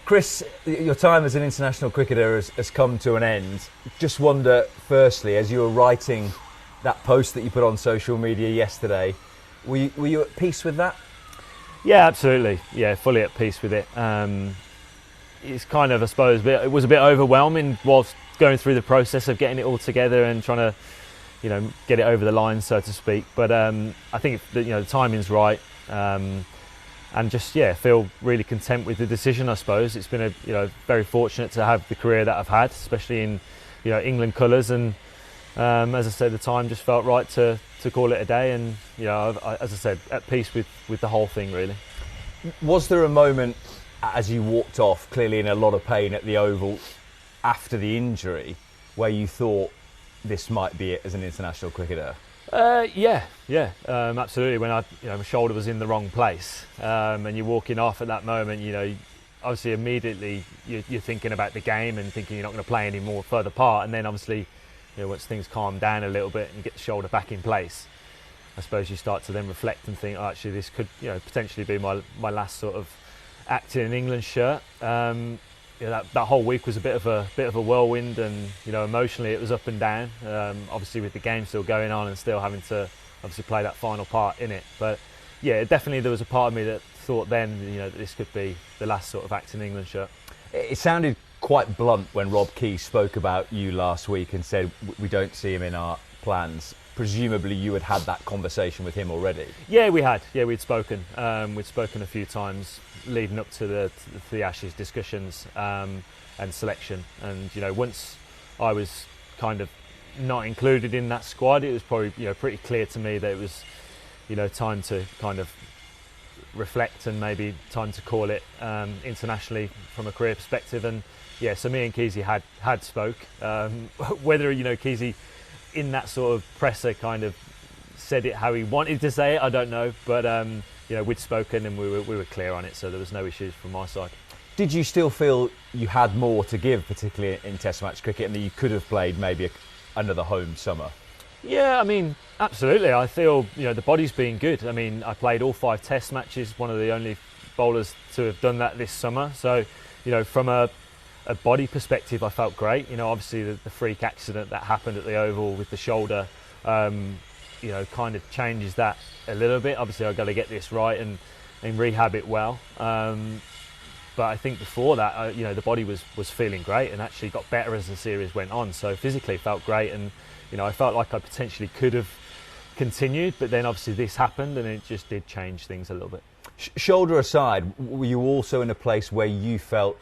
Chris, your time as an international cricketer has come to an end. Just wonder, firstly, as you were writing that post that you put on social media yesterday, were you at peace with that? Yeah, absolutely. Yeah, fully at peace with it. It's kind of, I suppose, it was a bit overwhelming whilst going through the process of getting it all together and trying to, get it over the line, so to speak. But I think the timing's right, and just feel really content with the decision. I suppose it's been very fortunate to have the career that I've had, especially in England colours, and as I said, the time just felt right to call it a day, and as I said, at peace with the whole thing, really. Was there a moment as you walked off, clearly in a lot of pain at the Oval after the injury, where you thought this might be it as an international cricketer? Absolutely. When my shoulder was in the wrong place, and you're walking off at that moment, obviously immediately you're thinking about the game and thinking you're not going to play any more further part, and then obviously once things calm down a little bit and you get the shoulder back in place, I suppose you start to then reflect and think, actually this could potentially be my last sort of act in an England shirt. That whole week was a bit of a whirlwind, and emotionally it was up and down. Obviously with the game still going on and still having to obviously play that final part in it. But yeah, definitely there was a part of me that thought then that this could be the last sort of act in an England shirt. It sounded quite blunt when Rob Key spoke about you last week and said we don't see him in our plans. Presumably you had that conversation with him already. Yeah, we had. Yeah, we'd spoken. We'd spoken a few times leading up to the Ashes discussions and selection. And once I was kind of not included in that squad, it was probably pretty clear to me that it was time to kind of reflect and maybe time to call it internationally from a career perspective. And yeah, so me and Keezy had spoke. Whether Keezy in that sort of presser kind of said it how he wanted to say it, I don't know, but we'd spoken and we were clear on it, so there was no issues from my side. Did you still feel you had more to give, particularly in Test match cricket, and that you could have played maybe another home summer? Yeah, I mean, absolutely. I feel the body's been good. I mean, I played all 5 Test matches, one of the only bowlers to have done that this summer. So from a body perspective, I felt great. Obviously the freak accident that happened at the Oval with the shoulder, kind of changes that a little bit. Obviously I've got to get this right and rehab it well. But I think before that, the body was feeling great and actually got better as the series went on. So physically felt great, and I felt like I potentially could have continued, but then obviously this happened and it just did change things a little bit. Shoulder aside, were you also in a place where you felt,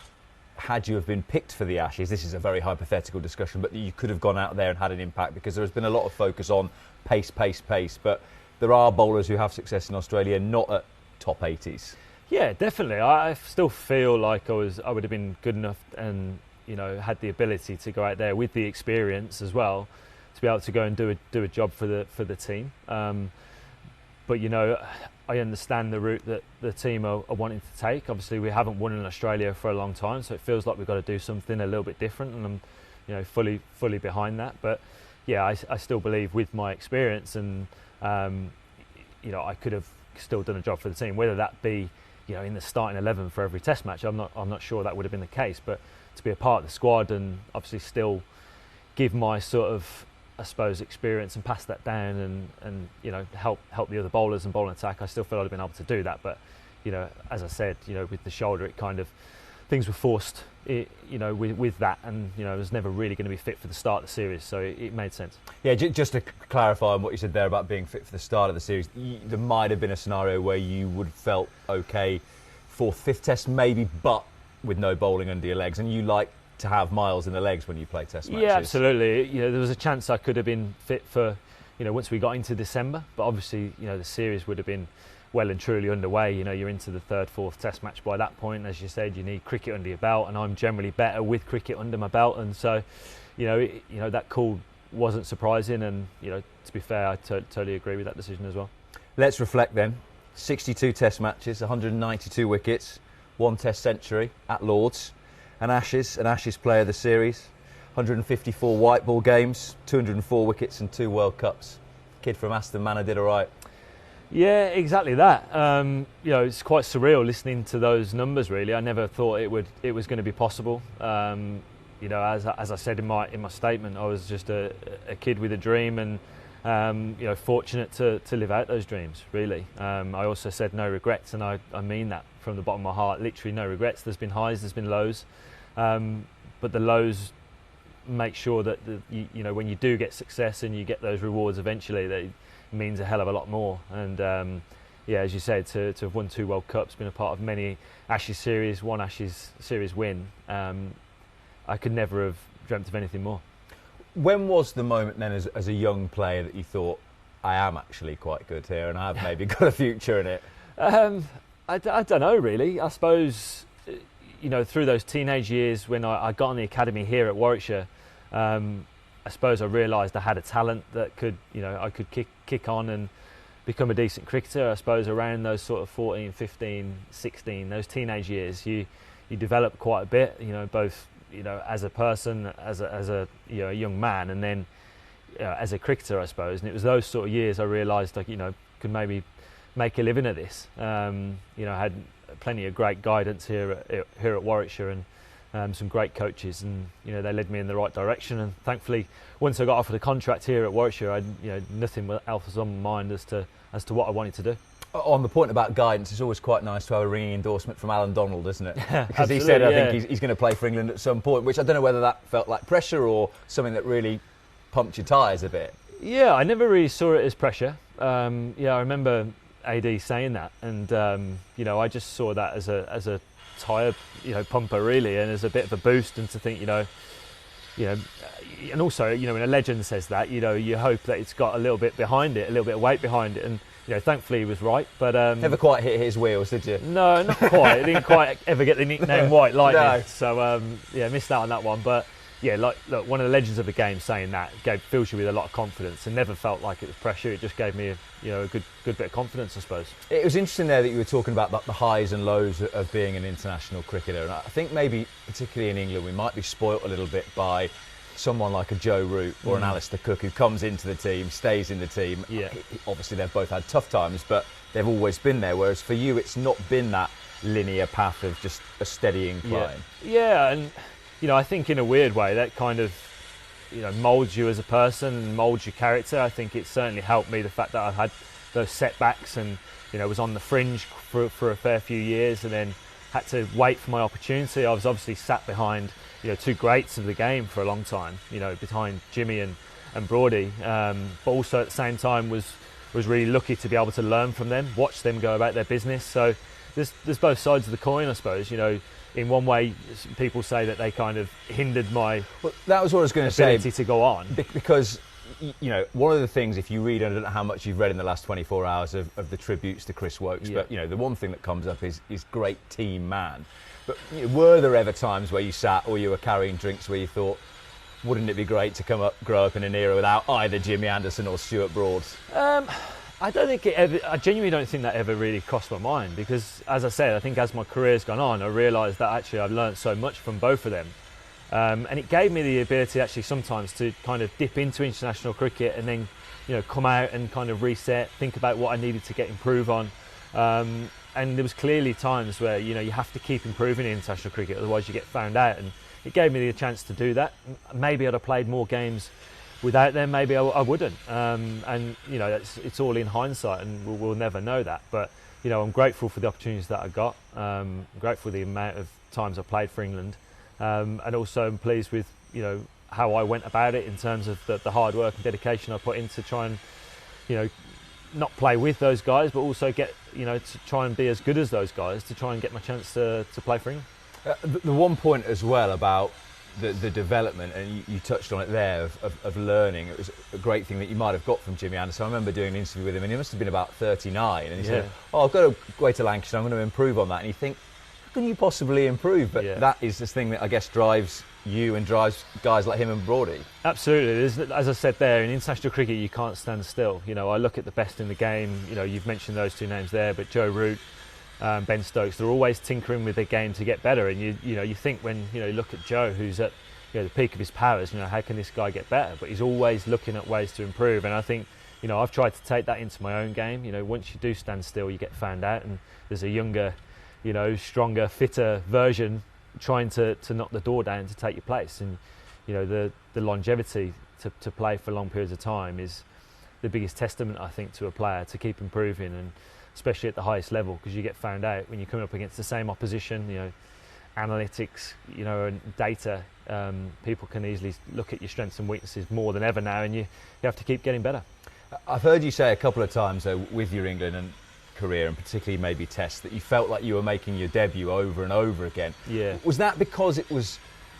had you have been picked for the Ashes, this is a very hypothetical discussion, but you could have gone out there and had an impact? Because there has been a lot of focus on pace, but there are bowlers who have success in Australia not at top 80s. Yeah, definitely. I still feel like I would have been good enough and had the ability to go out there with the experience as well to be able to go and do a job for the team. But I understand the route that the team are wanting to take. Obviously, we haven't won in Australia for a long time, so it feels like we've got to do something a little bit different, and I'm fully behind that. But yeah, I still believe with my experience and I could have still done a job for the team, whether that be in the starting 11 for every Test match. I'm not sure that would have been the case, but to be a part of the squad and obviously still give my sort of, I suppose, experience and pass that down and help the other bowlers and bowl and attack, I still feel I'd have been able to do that. But as I said, with the shoulder, it kind of, things were forced with that, and it was never really going to be fit for the start of the series, so it made sense. Yeah, just to clarify on what you said there about being fit for the start of the series, there might have been a scenario where you would have felt okay 4th, 5th Test maybe, but with no bowling under your legs, and you like to have miles in the legs when you play Test matches. Yeah, absolutely. There was a chance I could have been fit for once we got into December, but obviously the series would have been well and truly underway. You're into the 3rd, 4th Test match by that point. As you said, you need cricket under your belt, and I'm generally better with cricket under my belt, and so that call wasn't surprising, and to be fair, I totally agree with that decision as well. Let's reflect then. 62 Test matches, 192 wickets, 1 Test century at Lords, an Ashes player of the series, 154 white ball games, 204 wickets and 2 World Cups. Kid from Aston Manor did all right. Yeah, exactly that. It's quite surreal listening to those numbers. Really, I never thought it was going to be possible. As I said in my statement, I was just a kid with a dream, and fortunate to live out those dreams. Really, I also said no regrets, and I mean that from the bottom of my heart. Literally, no regrets. There's been highs, there's been lows, but the lows make sure that when you do get success and you get those rewards eventually, that it means a hell of a lot more. And as you said, to have won 2 World Cups, been a part of many Ashes series, 1 Ashes series win, I could never have dreamt of anything more. When was the moment then, as a young player, that you thought, I am actually quite good here and I've maybe got a future in it? I don't know, really. I suppose, through those teenage years when I got on the academy here at Warwickshire, I suppose I realised I had a talent that I could kick on and become a decent cricketer. I suppose around those sort of 14, 15, 16, those teenage years, you develop quite a bit, both as a person, as a young man, and then as a cricketer, I suppose. And it was those sort of years I realised could maybe make a living at this. I had plenty of great guidance here at Warwickshire, and some great coaches, and they led me in the right direction. And thankfully, once I got offered a contract here at Warwickshire, nothing else was on my mind as to what I wanted to do. On the point about guidance, it's always quite nice to have a ringing endorsement from Alan Donald, isn't it? Because he Absolutely, said, I think he's going to play for England at some point, which I don't know whether that felt like pressure or something that really pumped your tyres a bit. Yeah, I never really saw it as pressure. I remember AD saying that, and I just saw that as a tyre pumper, really, and as a bit of a boost, and to think and also when a legend says that, you hope that it's got a little bit behind it, a little bit of weight behind it, and thankfully he was right. But never quite hit his wheels, did you? No, not quite. I didn't quite ever get the nickname White Lightning. No. So missed out on that one. But yeah, look, one of the legends of the game saying that fills you with a lot of confidence, and never felt like it was pressure. It just gave me a good bit of confidence, I suppose. It was interesting there that you were talking about the highs and lows of being an international cricketer, and I think maybe particularly in England we might be spoilt a little bit by someone like a Joe Root or an Alistair Cook, who comes into the team, stays in the team. Yeah. Obviously they've both had tough times, but they've always been there, whereas for you it's not been that linear path of just a steadying climb. Yeah, and I think in a weird way that kind of moulds you as a person and moulds your character. I think it certainly helped me, the fact that I've had those setbacks and was on the fringe for a fair few years, and then had to wait for my opportunity. I was obviously sat behind 2 greats of the game for a long time, behind Jimmy and Broady, but also at the same time was really lucky to be able to learn from them, watch them go about their business. So there's both sides of the coin, I suppose. In one way, people say that they kind of hindered my that was what I was going to say, ability to go on. Because one of the things, if you read, I don't know how much you've read in the last 24 hours of the tributes to Chris Woakes, but the one thing that comes up is great team man. But were there ever times where you sat or you were carrying drinks where you thought, wouldn't it be great to grow up in an era without either Jimmy Anderson or Stuart Broad? I don't think it ever. I genuinely don't think that ever really crossed my mind, because, as I said, I think as my career's gone on, I realised that actually I've learnt so much from both of them, and it gave me the ability actually sometimes to kind of dip into international cricket and then come out and kind of reset, think about what I needed to improve on. And there was clearly times where you have to keep improving in international cricket, otherwise you get found out. And it gave me the chance to do that. Maybe I'd have played more games without them. Maybe I wouldn't. And it's all in hindsight, and we'll never know that. But I'm grateful for the opportunities that I got. I'm grateful for the amount of times I played for England, and also I'm pleased with how I went about it in terms of the hard work and dedication I put in to try and not play with those guys, but also get to try and be as good as those guys, to try and get my chance to play for England. The one point as well about the development, and you touched on it there, of learning. It was a great thing that you might have got from Jimmy Anderson. I remember doing an interview with him, and he must have been about 39, and he said, I've got to go away to Lancashire, I'm going to improve on that. And you think, how can you possibly improve? But that is this thing that I guess drives you and drives guys like him and Broady. Absolutely. As I said there, in international cricket you can't stand still. I look at the best in the game. You've mentioned those 2 names there, but Joe Root, Ben Stokes, they're always tinkering with their game to get better. And you think when you look at Joe, who's at the peak of his powers, how can this guy get better? But he's always looking at ways to improve. And I think I've tried to take that into my own game. Once you do stand still, you get found out, and there's a younger, stronger, fitter version trying to knock the door down to take your place. And the longevity to play for long periods of time is the biggest testament, I think, to a player to keep improving, and especially at the highest level, because you get found out when you're coming up against the same opposition. Analytics, and data, people can easily look at your strengths and weaknesses more than ever now, and you have to keep getting better. I've heard you say a couple of times, though, with your England and career, and particularly maybe Tests, that you felt like you were making your debut over and over again. Yeah. Was that because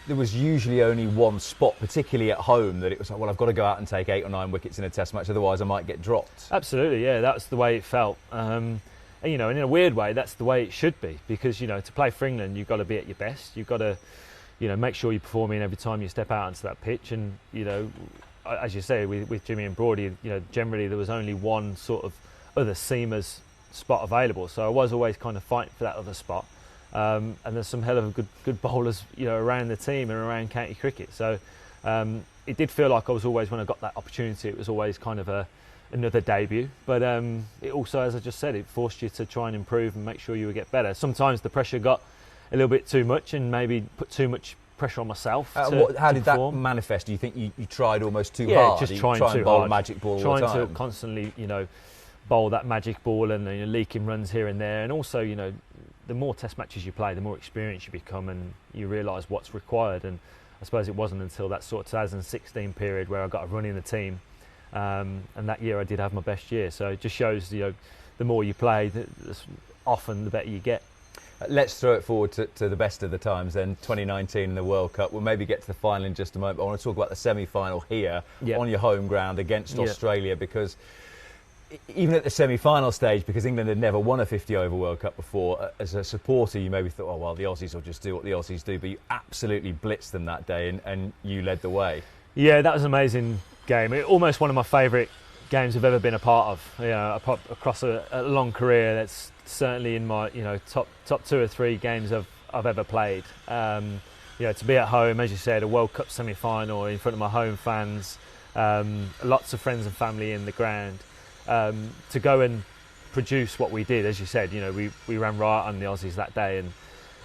there was usually only one spot, particularly at home, that it was like, well, I've got to go out and take 8 or 9 wickets in a Test match, otherwise I might get dropped? Absolutely, yeah. That's the way it felt. And in a weird way, that's the way it should be, because to play for England, you've got to be at your best. You've got to make sure you're performing every time you step out onto that pitch. And as you say, with Jimmy and Brody, generally there was only one sort of other seamers spot available, so I was always kind of fighting for that other spot. And there's some hell of good bowlers around the team and around county cricket, so it did feel like I was always, when I got that opportunity, it was always kind of another debut. But it also, as I just said, it forced you to try and improve and make sure you would get better. Sometimes the pressure got a little bit too much and maybe put too much pressure on myself. How did that perform. manifest? Do you think you tried almost too Yeah, hard? just You trying try too and bowl hard. a magic ball all Trying the time? to constantly, bowl that magic ball and leaking runs here and there. And also, the more Test matches you play, the more experienced you become, and you realise what's required. And I suppose it wasn't until that sort of 2016 period where I got a run in the team, and that year I did have my best year. So it just shows, the more you play, often the better you get. Let's throw it forward to the best of the times then, 2019 in the World Cup. We'll maybe get to the final in just a moment, but I want to talk about the semi-final here on your home ground against Australia, because even at the semi-final stage, because England had never won a 50-over World Cup before, as a supporter you maybe thought, oh well, the Aussies will just do what the Aussies do, but you absolutely blitzed them that day, and you led the way. Yeah, that was an amazing game. Almost one of my favourite games I've ever been a part of. Across a long career, that's certainly in my top 2 or 3 games I've ever played. To be at home, as you said, a World Cup semi-final in front of my home fans, lots of friends and family in the ground. To go and produce what we did, as you said, we ran right on the Aussies that day, and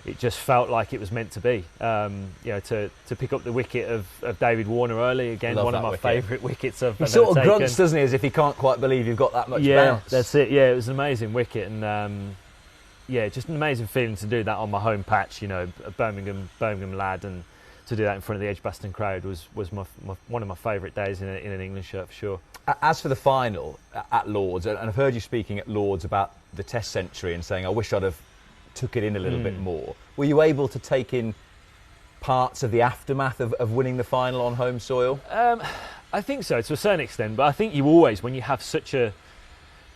it just felt like it was meant to be. To pick up the wicket of David Warner early, again, one of my favourite wickets I've ever taken. He sort of grunts, doesn't he, as if he can't quite believe you've got that much bounce. Yeah, that's it. Yeah, it was an amazing wicket, and just an amazing feeling to do that on my home patch. A Birmingham lad, and to do that in front of the Edgbaston crowd was one of my favourite days in an England shirt for sure. As for the final at Lords, and I've heard you speaking at Lords about the Test century and saying, I wish I'd have took it in a little bit more. Were you able to take in parts of the aftermath of winning the final on home soil? I think so, to a certain extent, but I think you always, when you have such a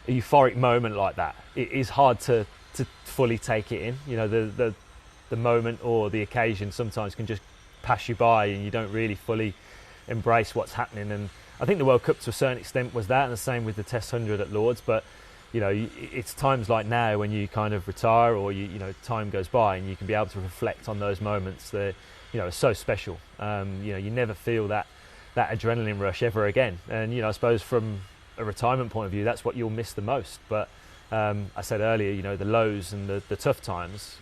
euphoric moment like that, it is hard to fully take it in. The moment or the occasion sometimes can just pass you by, and you don't really fully embrace what's happening. And I think the World Cup to a certain extent was that, and the same with the Test 100 at Lords. But it's times like now when you kind of retire, or time goes by, and you can be able to reflect on those moments that are so special. You never feel that adrenaline rush ever again. And I suppose from a retirement point of view, that's what you'll miss the most. But I said earlier, the lows and the tough times,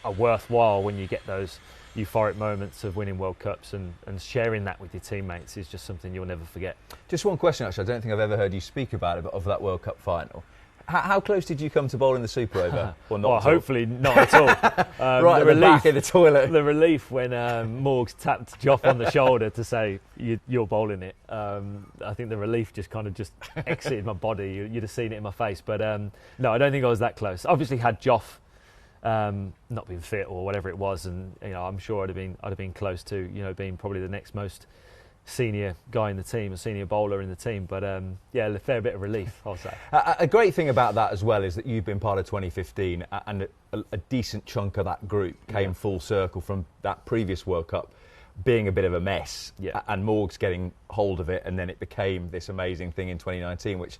are worthwhile when you get those euphoric moments of winning World Cups, and sharing that with your teammates is just something you'll never forget. Just one question, actually. I don't think I've ever heard you speak about it, but of that World Cup final. How close did you come to bowling the Super Over? Or not? Well, hopefully not at all. Right at the back of the toilet. The relief when Morgs tapped Joff on the shoulder to say, you're bowling it. I think the relief just kind of just exited my body. You'd have seen it in my face. But no, I don't think I was that close. Obviously had Joff not been fit or whatever it was, and I'm sure I'd have been close to being probably the next most senior guy in the team, a senior bowler in the team. But a fair bit of relief, I'll say. A great thing about that as well is that you've been part of 2015, and a decent chunk of that group came full circle from that previous World Cup being a bit of a mess, and Morgs getting hold of it, and then it became this amazing thing in 2019, which,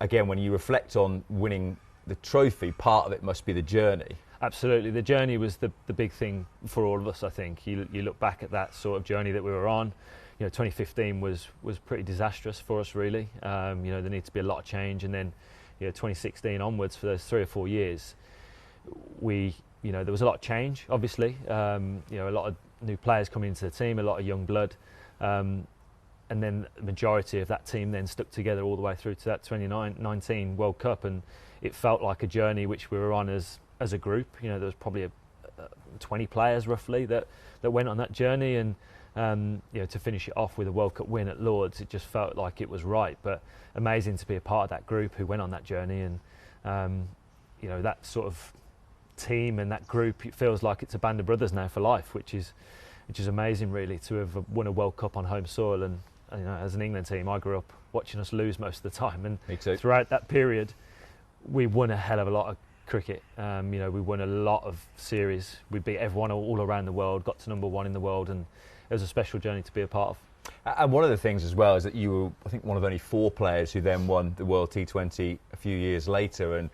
again, when you reflect on winning the trophy, part of it must be the journey. Absolutely. The journey was the big thing for all of us, I think. You look back at that sort of journey that we were on. 2015 was pretty disastrous for us, really. There needed to be a lot of change, and then 2016 onwards, for those 3 or 4 years, there was a lot of change, obviously. A lot of new players coming into the team, a lot of young blood, and then the majority of that team then stuck together all the way through to that 2019 World Cup, and it felt like a journey which we were on as a group. There was probably 20 players roughly that went on that journey, and to finish it off with a World Cup win at Lords, it just felt like it was right. But amazing to be a part of that group who went on that journey, and that sort of team and that group, it feels like it's a band of brothers now for life, which is amazing, really, to have won a World Cup on home soil. And as an England team, I grew up watching us lose most of the time, and throughout that period we won a hell of a lot of cricket. We won a lot of series, we beat everyone all around the world, got to #1 in the world, and it was a special journey to be a part of. And one of the things as well is that you were, I think, one of only 4 players who then won the World T20 a few years later, and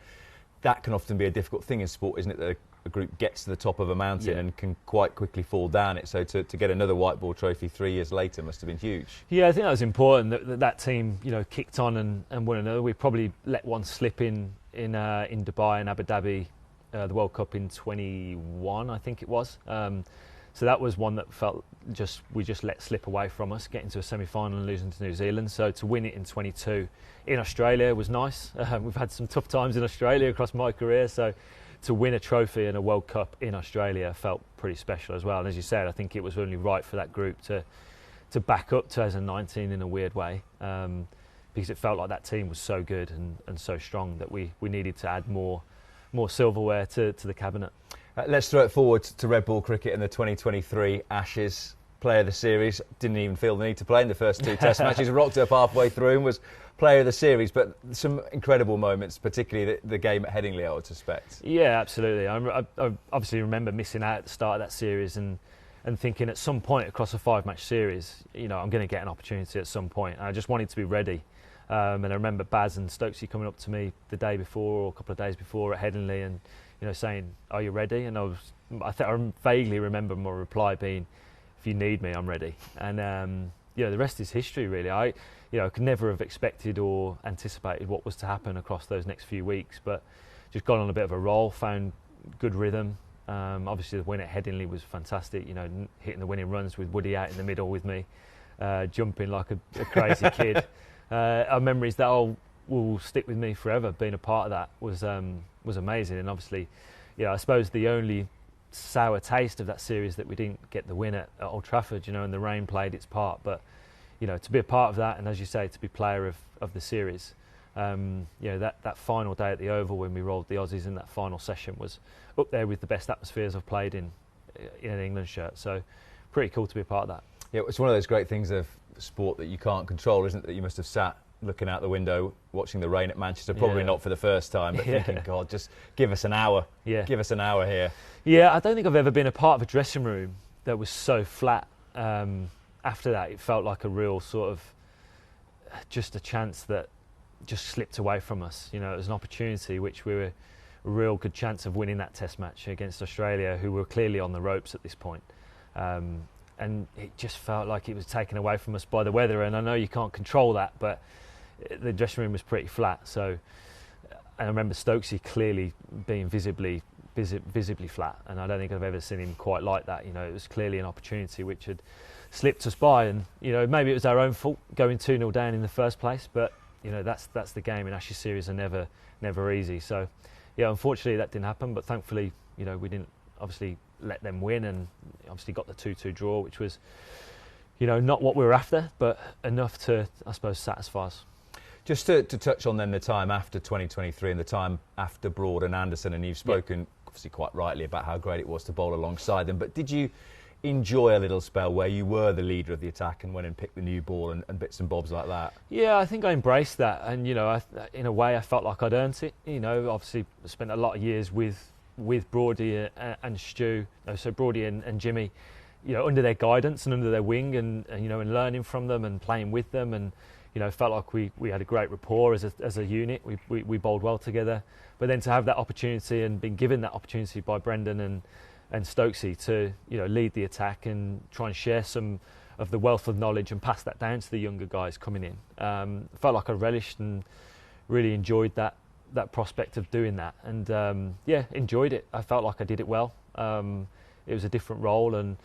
that can often be a difficult thing in sport, isn't it, that a group gets to the top of a mountain and can quite quickly fall down it. So to get another white ball trophy 3 years later must have been huge. Yeah, I think that was important, that team kicked on and won another. We probably let one slip in Dubai and Abu Dhabi, the World Cup in 21, I think it was. So that was one that we just let slip away from us, getting to a semi-final and losing to New Zealand. So to win it in 22 in Australia was nice. We've had some tough times in Australia across my career, so to win a trophy and a World Cup in Australia felt pretty special as well. And as you said, I think it was only right for that group to back up 2019 in a weird way, because it felt like that team was so good and so strong that we needed to add more silverware to the cabinet. Let's throw it forward to red ball cricket in the 2023 Ashes. Player of the series, didn't even feel the need to play in the first 2 test matches, rocked up halfway through and was player of the series. But some incredible moments, particularly the game at Headingley, I would suspect. Yeah, absolutely. I obviously remember missing out at the start of that series and thinking at some point across a 5-match series, I'm going to get an opportunity at some point. And I just wanted to be ready. And I remember Baz and Stokesy coming up to me the day before or a couple of days before at Headingley and saying, "Are you ready?" And I vaguely remember my reply being, "If you need me, I'm ready." And the rest is history, really. I could never have expected or anticipated what was to happen across those next few weeks, but just got on a bit of a roll, found good rhythm. Obviously, the win at Headingley was fantastic. Hitting the winning runs with Woody out in the middle with me, jumping like a crazy kid. Our memories that will stick with me forever. Being a part of that was amazing, and obviously, I suppose the only sour taste of that series that we didn't get the win at Old Trafford, and the rain played its part. But to be a part of that, and as you say, to be player of the series, that final day at the Oval when we rolled the Aussies in that final session was up there with the best atmospheres I've played in an England shirt. So pretty cool to be a part of that. Yeah, it's one of those great things of sport that you can't control, isn't it? That you must have sat looking out the window, watching the rain at Manchester, probably not for the first time, but thinking, God, just give us an hour. Yeah. Give us an hour here. Yeah, I don't think I've ever been a part of a dressing room that was so flat. After that, it felt like a real sort of just a chance that just slipped away from us. It was an opportunity which we were a real good chance of winning that test match against Australia, who were clearly on the ropes at this point. And it just felt like it was taken away from us by the weather. And I know you can't control that, but the dressing room was pretty flat. So, and I remember Stokesy clearly being visibly flat, and I don't think I've ever seen him quite like that. It was clearly an opportunity which had slipped us by, and maybe it was our own fault going 2-0 down in the first place. But that's the game, and Ashes series are never easy. So, unfortunately that didn't happen. But thankfully, we didn't obviously let them win, and obviously got the 2-2 draw, which was not what we were after, but enough to, I suppose, satisfy us. Just to touch on then the time after 2023 and the time after Broad and Anderson, and you've spoken obviously quite rightly about how great it was to bowl alongside them, but did you enjoy a little spell where you were the leader of the attack and went and picked the new ball and bits and bobs like that? Yeah, I think I embraced that, and in a way I felt like I'd earned it. Obviously I spent a lot of years with Broadie and Stu, so Broadie and Jimmy, under their guidance and under their wing, and learning from them and playing with them, and felt like we had a great rapport as a unit. We bowled well together, but then to have that opportunity and being given that opportunity by Brendan and Stokesy to lead the attack and try and share some the wealth of knowledge and pass that down to the younger guys coming in. Felt like I relished and really enjoyed that prospect of doing that, and enjoyed it. I felt like I did it well. It was a different role, and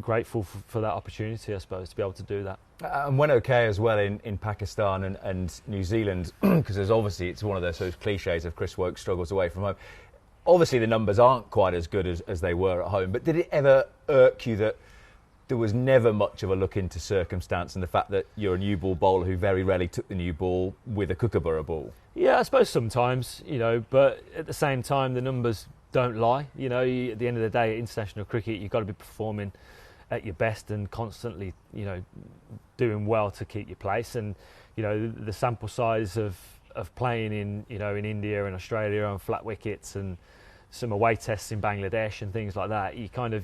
grateful for that opportunity, I suppose, to be able to do that. And went okay as well in Pakistan and New Zealand, because it's one of those cliches of Chris Woakes struggles away from home. Obviously the numbers aren't quite as good as they were at home, but did it ever irk you that there was never much of a look into circumstance and the fact that you're a new ball bowler who very rarely took the new ball with a Kookaburra ball? Yeah, I suppose sometimes, but at the same time the numbers don't lie. At the end of the day, at international cricket, you've got to be performing at your best and constantly, doing well to keep your place. And the sample size of playing in India and Australia on flat wickets and some away tests in Bangladesh and things like that, you kind of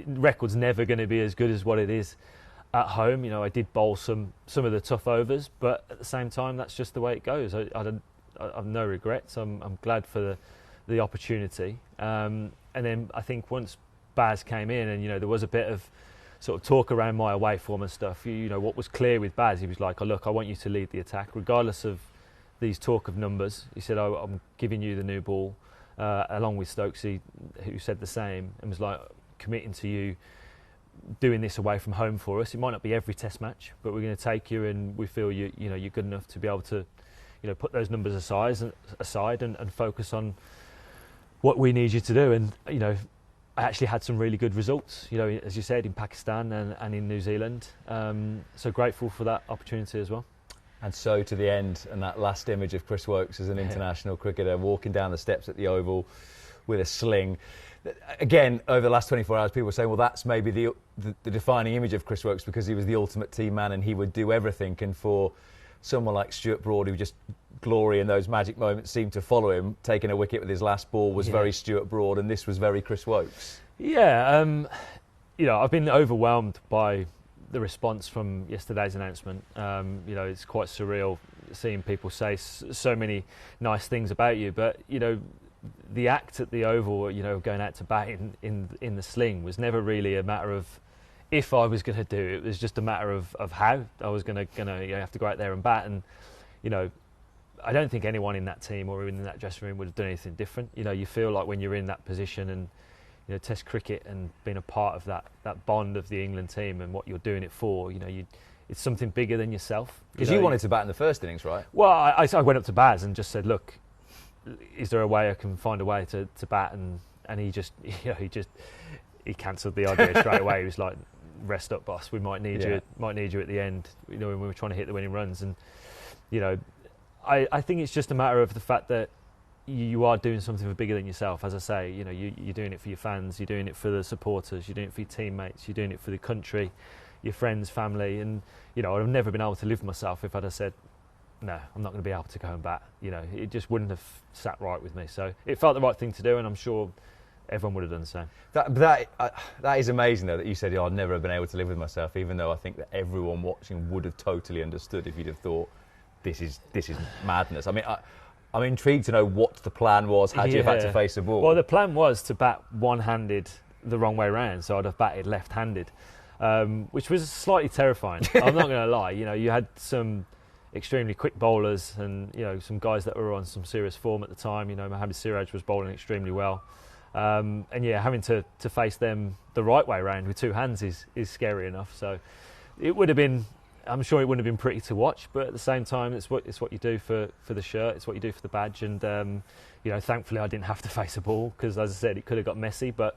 record's never going to be as good as what it is at home. I did bowl some of the tough overs, but at the same time, that's just the way it goes. I've no regrets. I'm glad for the opportunity, and then I think once Baz came in, and there was a bit of sort of talk around my away form and stuff. What was clear with Baz, he was like, "Oh, look, I want you to lead the attack, regardless of these talk of numbers." He said, "Oh, I'm giving you the new ball," along with Stokesy, who said the same, and was like, "Committing to you doing this away from home for us. It might not be every Test match, but we're going to take you, and we feel you're good enough to be able to, put those numbers aside and focus on what we need you to do." And I actually had some really good results, as you said, in Pakistan and in New Zealand. So grateful for that opportunity as well. And so to the end, and that last image of Chris Woakes as an international cricketer walking down the steps at the Oval with a sling. Again, over the last 24 hours, people were saying, well, that's maybe the defining image of Chris Woakes, because he was the ultimate team man and he would do everything. And for someone like Stuart Broad, who just glory in those magic moments seemed to follow him, taking a wicket with his last ball was very Stuart Broad, and this was very Chris Woakes. Yeah, I've been overwhelmed by the response from yesterday's announcement. It's quite surreal seeing people say so many nice things about you, but the act at the Oval, going out to bat in the sling was never really a matter of if I was going to do it. It was just a matter of how I was going to have to go out there and bat. And I don't think anyone in that team or in that dressing room would have done anything different. You feel like when you're in that position and Test cricket and being a part of that bond of the England team and what you're doing it for, it's something bigger than yourself. Because you wanted to bat in the first innings, right? Well, I went up to Baz and just said, look, is there a way I can find a way to bat? And he just he cancelled the idea straight away. He was like, rest up, boss. We might need you at the end. When we were trying to hit the winning runs. And I think it's just a matter of the fact that you are doing something for bigger than yourself. As I say, you're doing it for your fans, you're doing it for the supporters, you're doing it for your teammates, you're doing it for the country, your friends, family. And I've never been able to live with myself if I'd have said, no, I'm not going to be able to go and bat. It just wouldn't have sat right with me. So it felt the right thing to do, and I'm sure everyone would have done the same. That is amazing, though, that you said, I'd never have been able to live with myself, even though I think that everyone watching would have totally understood if you'd have thought, this is madness. I mean, I'm intrigued to know what the plan was had you have had to face a ball. Well, the plan was to bat one-handed the wrong way round, so I'd have batted left-handed, which was slightly terrifying. I'm not going to lie. You had some extremely quick bowlers and some guys that were on some serious form at the time. Mohammad Siraj was bowling extremely well, and having to face them the right way round with two hands is scary enough. So it would have been. I'm sure it wouldn't have been pretty to watch, but at the same time, it's what you do for the shirt. It's what you do for the badge, and thankfully I didn't have to face a ball because, as I said, it could have got messy. But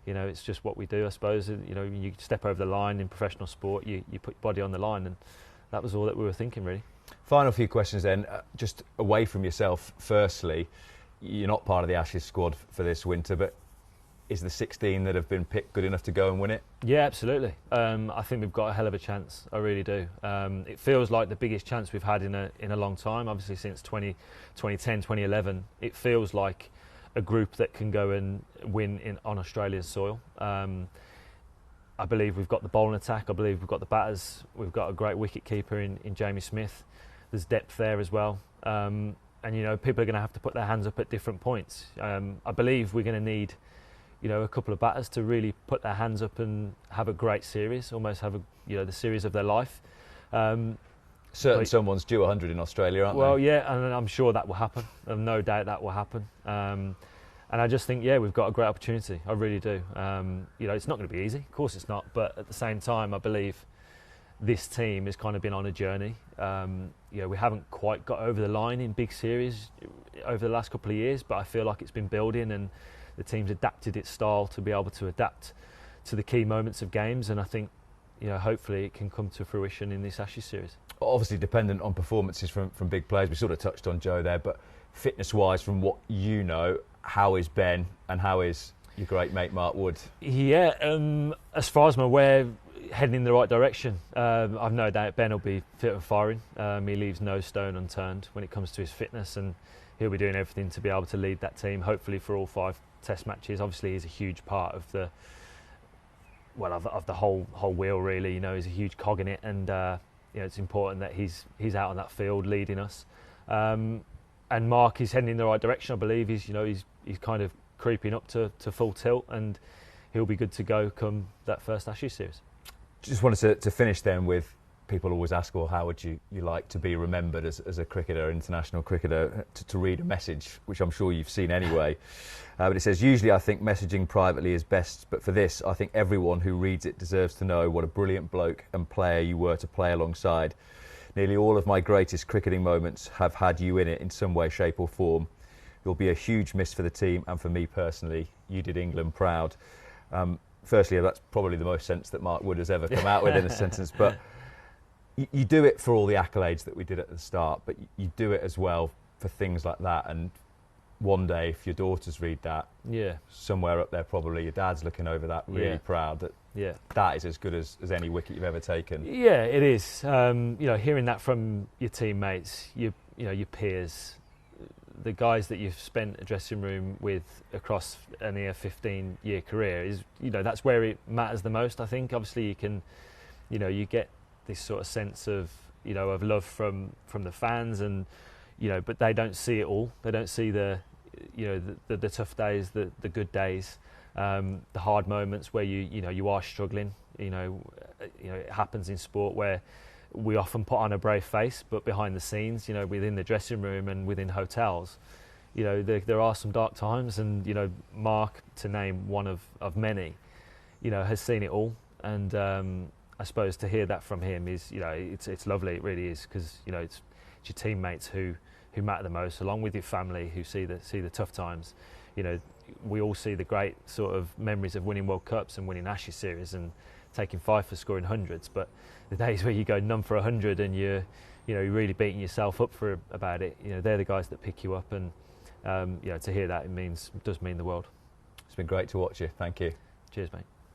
it's just what we do, I suppose. You step over the line in professional sport, you put your body on the line, and that was all that we were thinking, really. Final few questions then, just away from yourself. Firstly, you're not part of the Ashes squad for this winter, but is the 16 that have been picked good enough to go and win it? Yeah, absolutely. I think we've got a hell of a chance. I really do. It feels like the biggest chance we've had in a long time. Obviously, since 2010, 2011, it feels like a group that can go and win on Australia's soil. I believe we've got the bowling attack. I believe we've got the batters. We've got a great wicket keeper in Jamie Smith. There's depth there as well. And people are going to have to put their hands up at different points. I believe we're going to need a couple of batters to really put their hands up and have a great series, almost have the series of their life. Someone's due 100 in Australia, aren't they? Well, yeah, and I'm sure that will happen. I've no doubt that will happen. And I just think, we've got a great opportunity. I really do. It's not going to be easy. Of course it's not. But at the same time, I believe this team has kind of been on a journey. We haven't quite got over the line in big series over the last couple of years, but I feel like it's been building, and the team's adapted its style to be able to adapt to the key moments of games. And I think, hopefully it can come to fruition in this Ashes series. Obviously dependent on performances from big players. We sort of touched on Joe there, but fitness-wise, from what you know, how is Ben and how is your great mate Mark Wood? Yeah, as far as I'm aware, heading in the right direction. I've no doubt Ben will be fit and firing. He leaves no stone unturned when it comes to his fitness, and he'll be doing everything to be able to lead that team, hopefully for all 5 Test matches. Obviously, he's a huge part of the whole wheel. Really, he's a huge cog in it, and it's important that he's out on that field leading us. And Mark is heading in the right direction. I believe he's kind of creeping up to full tilt, and he'll be good to go come that first Ashes series. Just wanted to finish then with, people always ask, well, how would you like to be remembered as a cricketer, international cricketer, to read a message, which I'm sure you've seen anyway. But it says, usually I think messaging privately is best, but for this, I think everyone who reads it deserves to know what a brilliant bloke and player you were to play alongside. Nearly all of my greatest cricketing moments have had you in it in some way, shape or form. You'll be a huge miss for the team and for me personally. You did England proud. Firstly, that's probably the most sense that Mark Wood has ever come out with in a sentence, but you do it for all the accolades that we did at the start, but you do it as well for things like that. And one day, if your daughters read that, somewhere up there probably, your dad's looking over that really proud that that is as good as any wicket you've ever taken. Yeah, it is. Hearing that from your teammates, your peers, the guys that you've spent a dressing room with across a near 15-year career, is that's where it matters the most. I think obviously you get this sort of sense of of love from the fans, and but they don't see it all. They don't see the tough days, the good days, the hard moments where you are struggling. It happens in sport where we often put on a brave face, but behind the scenes, within the dressing room and within hotels, there are some dark times. And Mark, to name one of many, has seen it all. And I suppose to hear that from him is, it's lovely. It really is, because it's your teammates who matter the most, along with your family who see the tough times. We all see the great sort of memories of winning World Cups and winning Ashes series and taking 5 for scoring hundreds, but the days where you go none for 100 and you're really beating yourself up about it, they're the guys that pick you up. And to hear that, it does mean the world. It's been great to watch you. Thank you. Cheers, mate.